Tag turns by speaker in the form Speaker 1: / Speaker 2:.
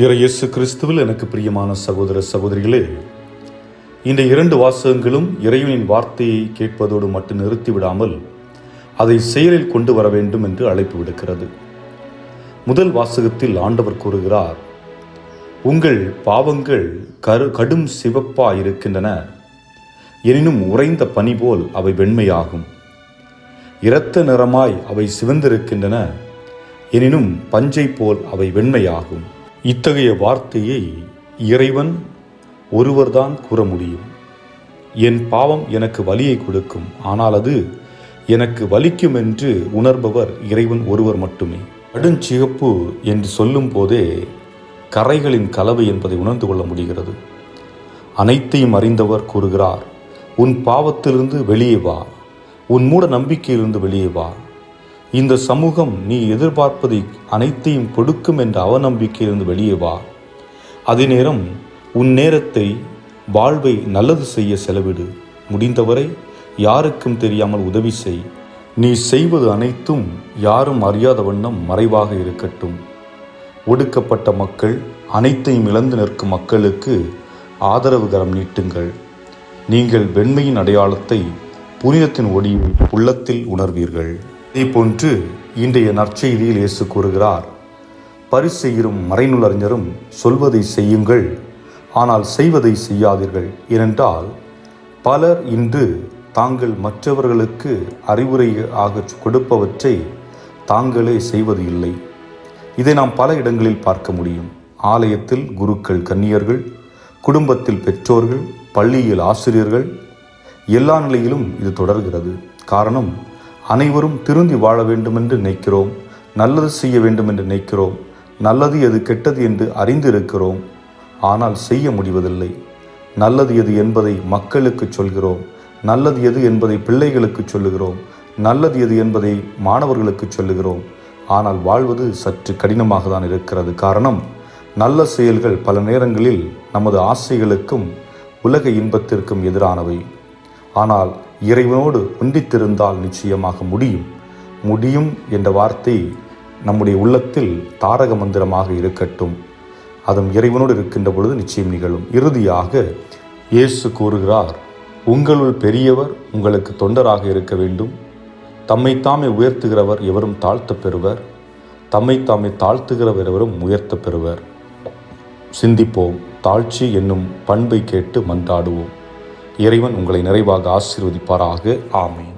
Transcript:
Speaker 1: இயேசு கிறிஸ்துவில் எனக்கு பிரியமான சகோதர சகோதரிகளே, இந்த 2 வாசகங்களும் இறைவனின் வார்த்தையை கேட்பதோடு மட்டும் நிறுத்திவிடாமல் அதை செயலில் கொண்டு வர வேண்டும் என்று அழைப்பு விடுக்கிறது. முதல் வாசகத்தில் ஆண்டவர் கூறுகிறார், உங்கள் பாவங்கள் கடும் சிவப்பாயிருக்கின்றன, எனினும் உறைந்த பனி போல் அவை வெண்மையாகும். இரத்த நிறமாய் அவை சிவந்திருக்கின்றன, எனினும் பஞ்சை போல் அவை வெண்மையாகும். இத்தகைய வார்த்தையை இறைவன் ஒருவர்தான் கூற முடியும். என் பாவம் எனக்கு வலியை கொடுக்கும், ஆனால் அது எனக்கு வலிக்கும் என்று உணர்பவர் இறைவன் ஒருவர் மட்டுமே. கடுஞ்சிகப்பு என்று சொல்லும் போதே கரைகளின் கலவை என்பதை உணர்ந்து கொள்ள முடிகிறது. அனைத்தையும் அறிந்தவர் கூறுகிறார், உன் பாவத்திலிருந்து வெளியே வா, உன் மூட நம்பிக்கையிலிருந்து வெளியே வா. இந்த சமூகம் நீ எதிர்பார்ப்பதை அனைத்தையும் கொடுக்கும் என்ற அவநம்பிக்கையிலிருந்து வெளியே வா. அதே நேரம் உன் நேரத்தை வாழ்வை நல்லது செய்ய செலவிடு. முடிந்தவரை யாருக்கும் தெரியாமல் உதவி செய். நீ செய்வது அனைத்தும் யாரும் அறியாத வண்ணம் மறைவாக இருக்கட்டும். ஒடுக்கப்பட்ட மக்கள், அனைத்தையும் இழந்து நிற்கும் மக்களுக்கு ஆதரவு கரம் நீட்டுங்கள். நீங்கள் வெண்மையின் அடையாளத்தை புனிதத்தின் ஒளியில் உள்ளத்தில் உணர்வீர்கள். இதேபோன்று இன்றைய நற்செய்தியில் இயேசு கூறுகிறார், பரிசேயரும் மறைநூல் அறிஞரும் சொல்வதை செய்யுங்கள், ஆனால் செய்வதை செய்யாதீர்கள். ஏனென்றால் பலர் இன்று தாங்கள் மற்றவர்களுக்கு அறிவுரையாக கொடுப்பவற்றை தாங்களே செய்வது இல்லை. இதை நாம் பல இடங்களில் பார்க்க முடியும். ஆலயத்தில் குருக்கள், கன்னியர்கள், குடும்பத்தில் பெற்றோர்கள், பள்ளியில் ஆசிரியர்கள், எல்லா நிலையிலும் இது தொடர்கிறது. காரணம், அனைவரும் திருந்தி வாழ வேண்டும் என்று நினைக்கிறோம், நல்லது செய்ய வேண்டும் என்று நினைக்கிறோம், நல்லது எது கெட்டது என்று அறிந்து இருக்கிறோம், ஆனால் செய்ய முடிவதில்லை. நல்லது எது என்பதை மக்களுக்கு சொல்கிறோம், நல்லது எது என்பதை பிள்ளைகளுக்கு சொல்லுகிறோம், நல்லது எது என்பதை மாணவர்களுக்கு சொல்லுகிறோம், ஆனால் வாழ்வது சற்று கடினமாக தான் இருக்கிறது. காரணம், நல்ல செயல்கள் பல நேரங்களில் நமது ஆசைகளுக்கும் உலக இன்பத்திற்கும் எதிரானவை. ஆனால் இறைவனோடு ஒன்றித்திருந்தால் நிச்சயமாக முடியும் என்ற வார்த்தை நம்முடைய உள்ளத்தில் தாரக மந்திரமாக இருக்கட்டும். அதுவும் இறைவனோடு இருக்கின்ற பொழுது நிச்சயம் நிகழும். இறுதியாக இயேசு கூறுகிறார், உங்களுள் பெரியவர் உங்களுக்கு தொண்டராக இருக்க வேண்டும். தம்மைத்தாமே உயர்த்துகிறவர் எவரும் தாழ்த்த பெறுவர், தம்மைத்தாமே தாழ்த்துகிறவர் எவரும் உயர்த்த பெறுவர். சிந்திப்போம், தாழ்ச்சி என்னும் பண்பை கேட்டு மன்றாடுவோம். இறைவன் உங்களை நிறைவாக ஆசீர்வதிப்பாராக. ஆமென்.